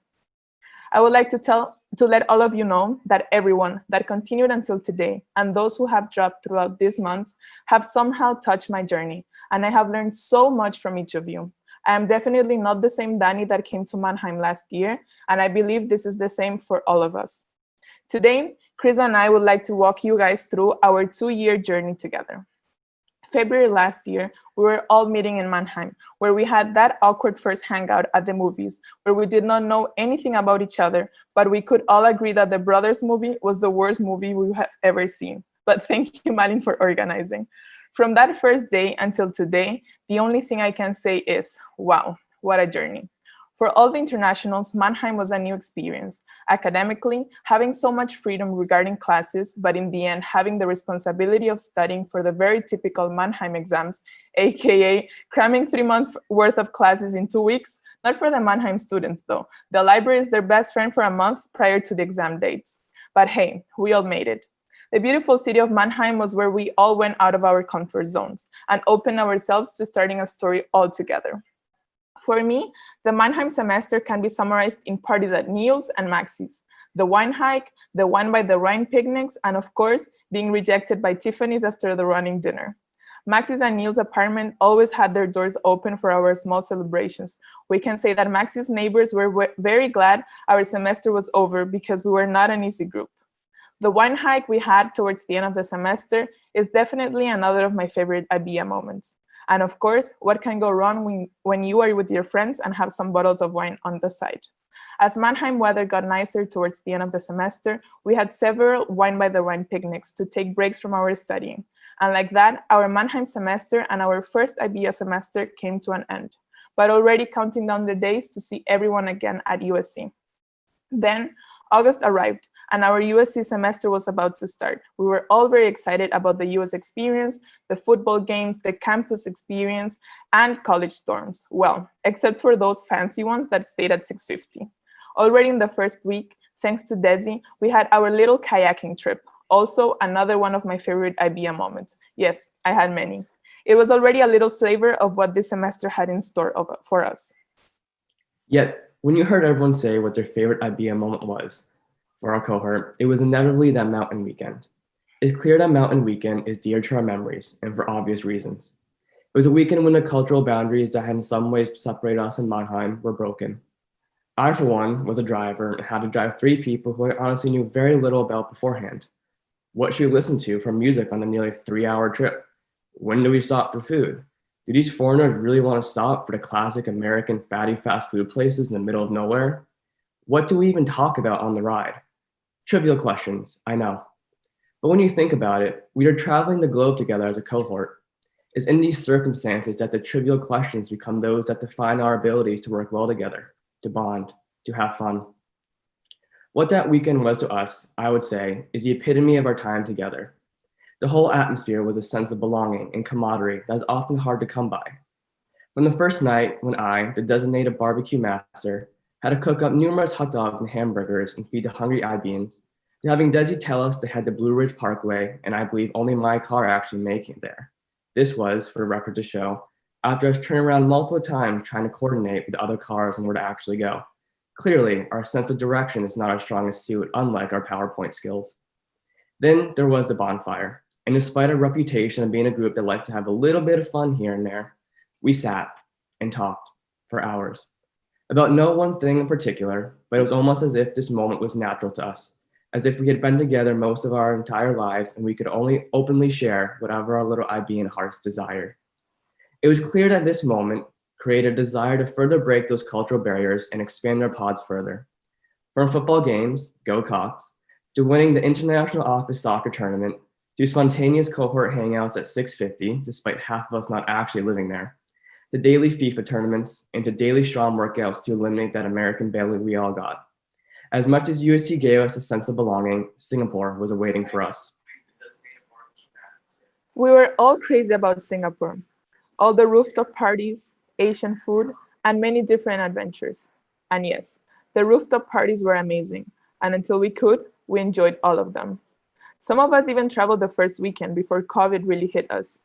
I would like to let all of you know that everyone that continued until today and those who have dropped throughout these months have somehow touched my journey, and I have learned so much from each of you. I am definitely not the same Dani that came to Mannheim last year, and I believe this is the same for all of us. Today, Chris and I would like to walk you guys through our 2-year journey together. February last year, we were all meeting in Mannheim, where we had that awkward first hangout at the movies, where we did not know anything about each other, but we could all agree that the Brothers movie was the worst movie we have ever seen. But thank you, Malin, for organizing. From that first day until today, the only thing I can say is, wow, what a journey. For all the internationals, Mannheim was a new experience. Academically, having so much freedom regarding classes, but in the end, having the responsibility of studying for the very typical Mannheim exams, aka cramming 3 months worth of classes in 2 weeks, not for the Mannheim students though. The library is their best friend for a month prior to the exam dates. But hey, we all made it. The beautiful city of Mannheim was where we all went out of our comfort zones and opened ourselves to starting a story all together. For me, the Mannheim semester can be summarized in parties at Neil's and Max's, the wine hike, the Wine by the Rhine picnics, and of course, being rejected by Tiffany's after the running dinner. Max's and Neil's apartment always had their doors open for our small celebrations. We can say that Max's neighbors were very glad our semester was over because we were not an easy group. The wine hike we had towards the end of the semester is definitely another of my favorite IBEA moments. And of course, what can go wrong when you are with your friends and have some bottles of wine on the side? As Mannheim weather got nicer towards the end of the semester, we had several Wine by the Rhine picnics to take breaks from our studying. And like that, our Mannheim semester and our first IBEA semester came to an end, but already counting down the days to see everyone again at USC. Then August arrived, and our USC semester was about to start. We were all very excited about the US experience, the football games, the campus experience, and college dorms. Well, except for those fancy ones that stayed at 650. Already in the first week, thanks to Desi, we had our little kayaking trip. Also, another one of my favorite IBEA moments. Yes, I had many. It was already a little flavor of what this semester had in store for us. Yet, when you heard everyone say what their favorite IBEA moment was, for our cohort, it was inevitably that mountain weekend. It's clear that mountain weekend is dear to our memories, and for obvious reasons. It was a weekend when the cultural boundaries that had in some ways separated us in Mannheim were broken. I, for one, was a driver and had to drive 3 people who I honestly knew very little about beforehand. What should we listen to for music on the nearly 3-hour trip? When do we stop for food? Do these foreigners really want to stop for the classic American fatty fast food places in the middle of nowhere? What do we even talk about on the ride? Trivial questions, I know. But when you think about it, we are traveling the globe together as a cohort. It's in these circumstances that the trivial questions become those that define our abilities to work well together, to bond, to have fun. What that weekend was to us, I would say, is the epitome of our time together. The whole atmosphere was a sense of belonging and camaraderie that is often hard to come by. From the first night when I, the designated barbecue master, had to cook up numerous hot dogs and hamburgers and feed the hungry IBeans, to having Desi tell us to head to Blue Ridge Parkway, and I believe only my car actually making it there. This was, for the record to show, after I was turning around multiple times trying to coordinate with the other cars on where to actually go. Clearly, our sense of direction is not our strongest suit, unlike our PowerPoint skills. Then there was the bonfire, and despite our reputation of being a group that likes to have a little bit of fun here and there, we sat and talked for hours about no one thing in particular, but it was almost as if this moment was natural to us, as if we had been together most of our entire lives and we could only openly share whatever our little IBean hearts desired. It was clear that this moment created a desire to further break those cultural barriers and expand our pods further. From football games, go Cox, to winning the International Office Soccer Tournament, to spontaneous cohort hangouts at 650, despite half of us not actually living there, to daily FIFA tournaments, and to daily strong workouts to eliminate that American belly we all got. As much as USC gave us a sense of belonging, Singapore was awaiting for us. We were all crazy about Singapore. All the rooftop parties, Asian food, and many different adventures. And yes, the rooftop parties were amazing, and until we could, we enjoyed all of them. Some of us even traveled the first weekend before COVID really hit us.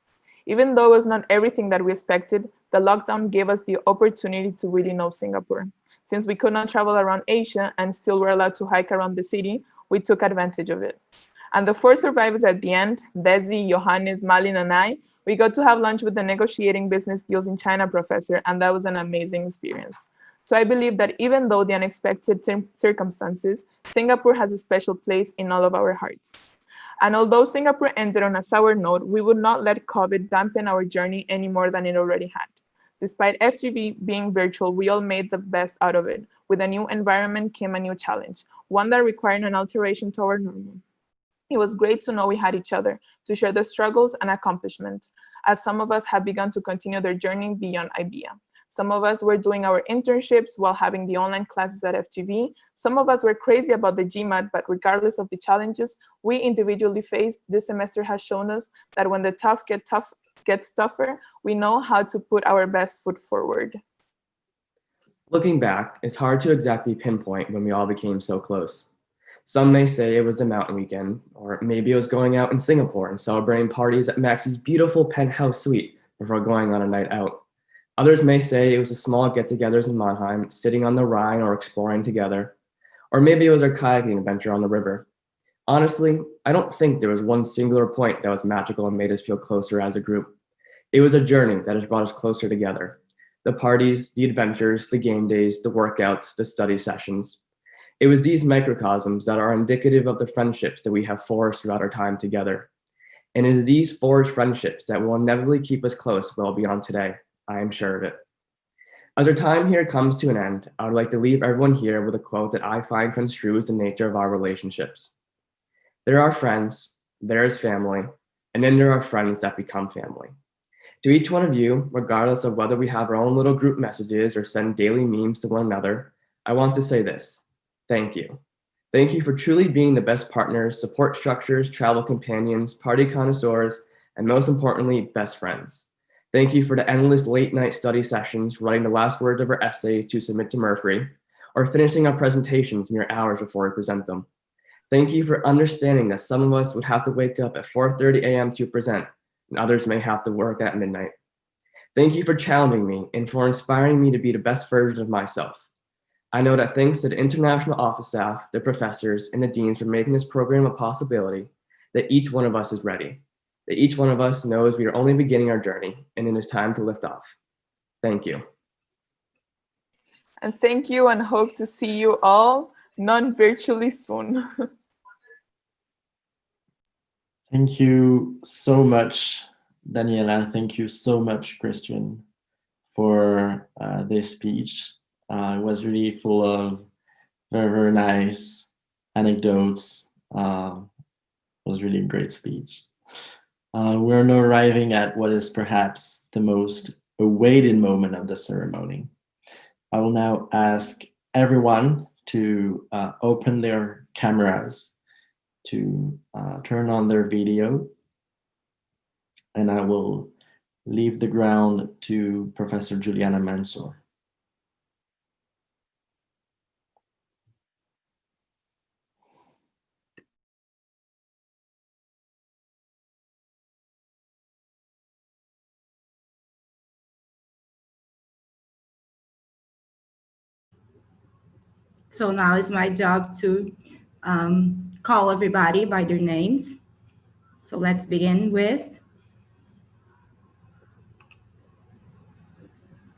Even though it was not everything that we expected, the lockdown gave us the opportunity to really know Singapore. Since we could not travel around Asia and still were allowed to hike around the city, we took advantage of it. And the 4 survivors at the end, Desi, Johannes, Malin, and I, we got to have lunch with the negotiating business deals in China professor, and that was an amazing experience. So I believe that even though the unexpected circumstances, Singapore has a special place in all of our hearts. And although Singapore ended on a sour note, we would not let COVID dampen our journey any more than it already had. Despite FGV being virtual, we all made the best out of it. With a new environment came a new challenge, one that required an alteration to our normal. It was great to know we had each other, to share the struggles and accomplishments, as some of us have begun to continue their journey beyond IBEA. Some of us were doing our internships while having the online classes at FGV. Some of us were crazy about the GMAT, but regardless of the challenges we individually faced, this semester has shown us that when the tough gets tougher, we know how to put our best foot forward. Looking back, it's hard to exactly pinpoint when we all became so close. Some may say it was the mountain weekend, or maybe it was going out in Singapore and celebrating parties at Max's beautiful penthouse suite before going on a night out. Others may say it was the small get-togethers in Mannheim, sitting on the Rhine or exploring together. Or maybe it was our kayaking adventure on the river. Honestly, I don't think there was one singular point that was magical and made us feel closer as a group. It was a journey that has brought us closer together. The parties, the adventures, the game days, the workouts, the study sessions. It was these microcosms that are indicative of the friendships that we have forged throughout our time together. And it is these forged friendships that will inevitably keep us close well beyond today. I am sure of it. As our time here comes to an end, I would like to leave everyone here with a quote that I find construes the nature of our relationships. There are friends, there is family, and then there are friends that become family. To each one of you, regardless of whether we have our own little group messages or send daily memes to one another, I want to say this: thank you. Thank you for truly being the best partners, support structures, travel companions, party connoisseurs, and most importantly, best friends. Thank you for the endless late night study sessions, writing the last words of our essays to submit to Murphy, or finishing our presentations mere hours before we present them. Thank you for understanding that some of us would have to wake up at 4:30 a.m. to present, and others may have to work at midnight. Thank you for challenging me and for inspiring me to be the best version of myself. I know that thanks to the international office staff, the professors, and the deans for making this program a possibility, that each one of us is ready. That each one of us knows we are only beginning our journey, and it is time to lift off. Thank you. And thank you, and hope to see you all non-virtually soon. Thank you so much, Daniela. Thank you so much, Christian, for this speech. It was really full of very, very nice anecdotes. It was really a great speech. We're now arriving at what is perhaps the most awaited moment of the ceremony. I will now ask everyone to open their cameras, to turn on their video, and I will leave the ground to Professor Juliana Mansour. So now it's my job to call everybody by their names. So let's begin with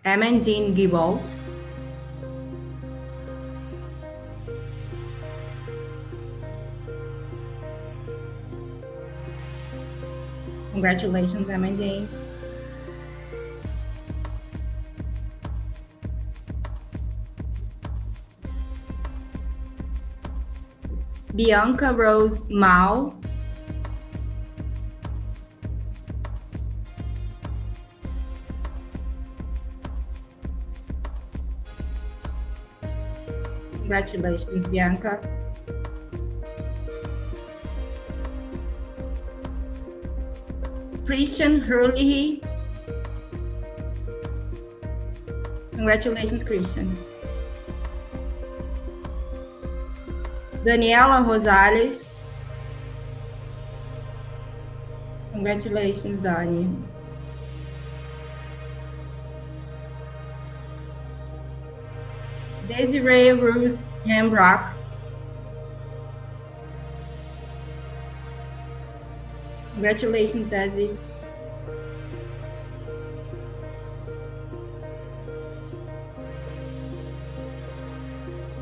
Amandine Gibault. Congratulations, Amandine. Bianca Rose Mao. Congratulations, Bianca. Christian Hurley. Congratulations, Christian. Daniela Rosales. Congratulations, Dani. Desiree Ruth Hambrock. Congratulations, Desi.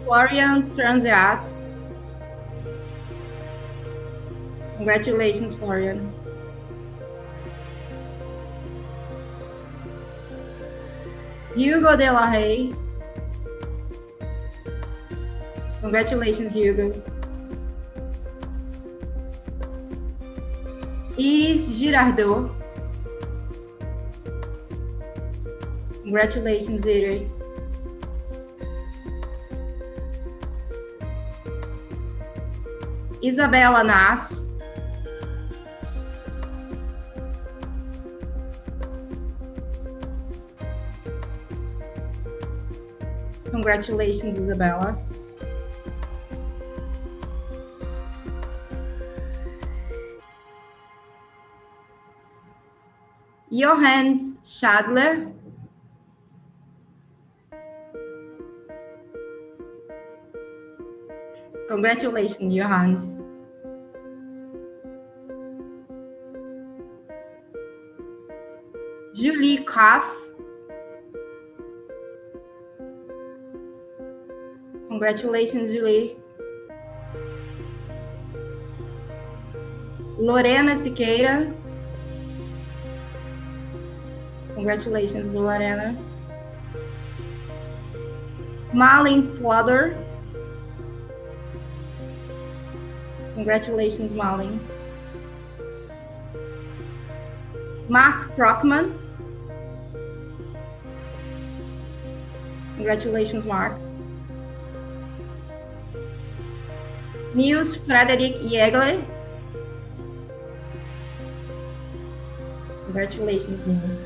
Florian Transat. Congratulations, Florian. Hugo De La Rey. Congratulations, Hugo. Iris Girardot. Congratulations, Iris. Isabella Nass. Congratulations, Isabella. Johannes Schadler. Congratulations, Johannes. Julie Kaff. Congratulations, Julie. Lorena Siqueira. Congratulations, Lorena. Malin Plodder. Congratulations, Malin. Mark Brockman. Congratulations, Mark. Niels Frederick Jägle. Congratulations, Niels.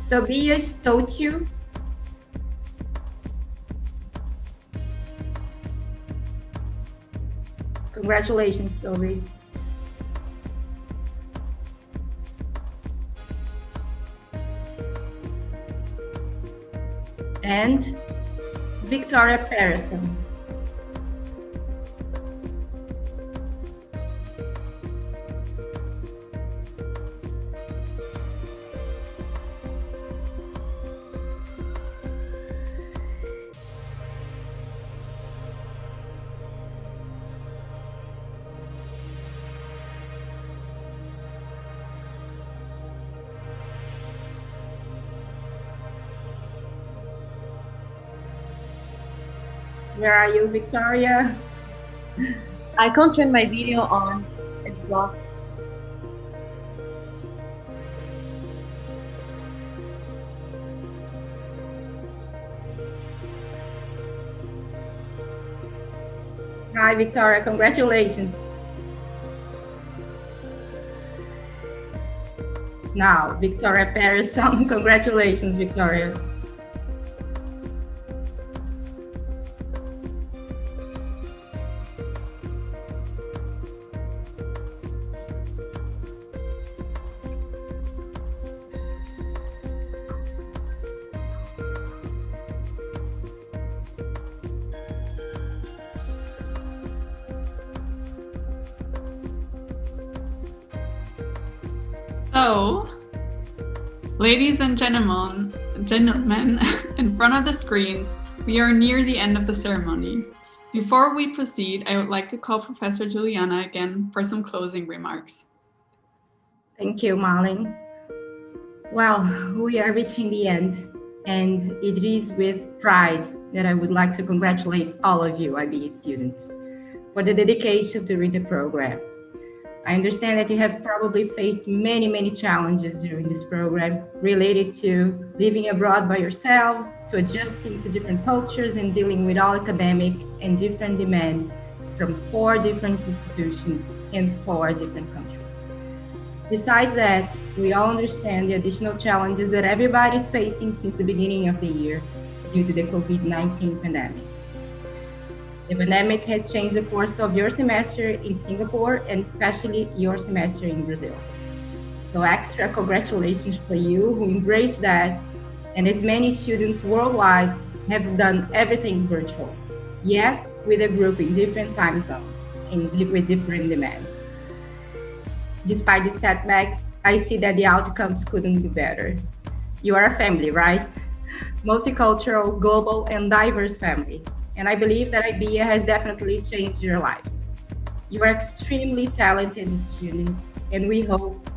Tobias Totiu. Congratulations, Toby. And Victoria Patterson. Where are you, Victoria? I can't turn my video on. It's blocked. Hi, Victoria. Congratulations. Now, Victoria Paris, congratulations, Victoria. So, ladies and gentlemen, in front of the screens, we are near the end of the ceremony. Before we proceed, I would like to call Professor Juliana again for some closing remarks. Thank you, Malin. Well, we are reaching the end, and it is with pride that I would like to congratulate all of you IBEA students for the dedication to read the program. I understand that you have probably faced many challenges during this program related to living abroad by yourselves, to adjusting to different cultures and dealing with all academic and different demands from 4 different institutions in 4 different countries. Besides that, we all understand the additional challenges that everybody is facing since the beginning of the year due to the COVID-19 pandemic. The pandemic has changed the course of your semester in Singapore and especially your semester in Brazil. So extra congratulations for you who embraced that, and as many students worldwide have done everything virtual, yet with a group in different time zones and with different demands. Despite the setbacks, I see that the outcomes couldn't be better. You are a family, right? Multicultural, global, and diverse family. And I believe that IBEA has definitely changed your lives. You are extremely talented students, and we hope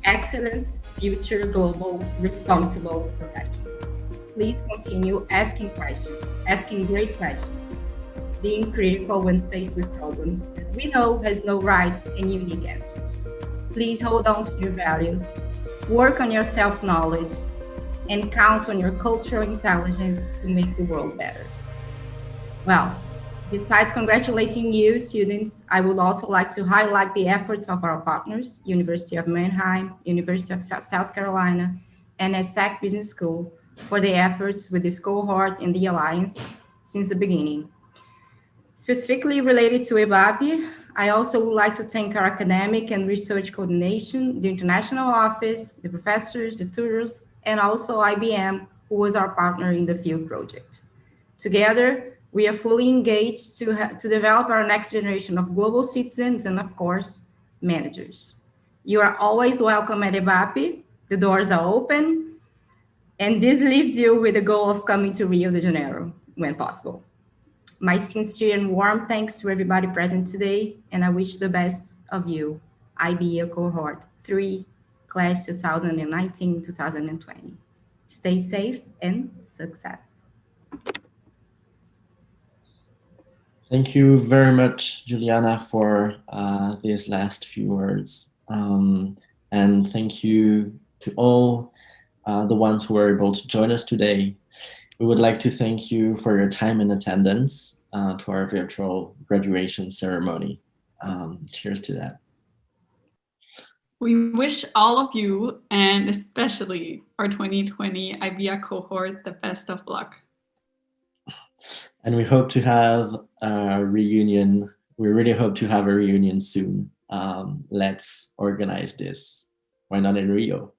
excellent, future, global, responsible professionals. Please continue asking questions, asking great questions, being critical when faced with problems that we know has no right and unique answers. Please hold on to your values, work on your self-knowledge, and count on your cultural intelligence to make the world better. Well, besides congratulating you, students, I would also like to highlight the efforts of our partners, University of Mannheim, University of South Carolina, and ESSEC Business School for their efforts with this cohort and the Alliance since the beginning. Specifically related to EBAPE, I also would like to thank our academic and research coordination, the international office, the professors, the tutors, and also IBM, who was our partner in the field project. Together, we are fully engaged to develop our next generation of global citizens and, of course, managers. You are always welcome at EBAPE. The doors are open. And this leaves you with the goal of coming to Rio de Janeiro when possible. My sincere and warm thanks to everybody present today, and I wish the best of you, IBEA Cohort 3, Class 2019-2020. Stay safe and success. Thank you very much, Juliana, for these last few words. And thank you to all the ones who were able to join us today. We would like to thank you for your time and attendance to our virtual graduation ceremony. Cheers to that. We wish all of you, and especially our 2020 IBEA cohort, the best of luck. And we hope to have a reunion. We really hope to have a reunion soon. Let's organize this. Why not in Rio?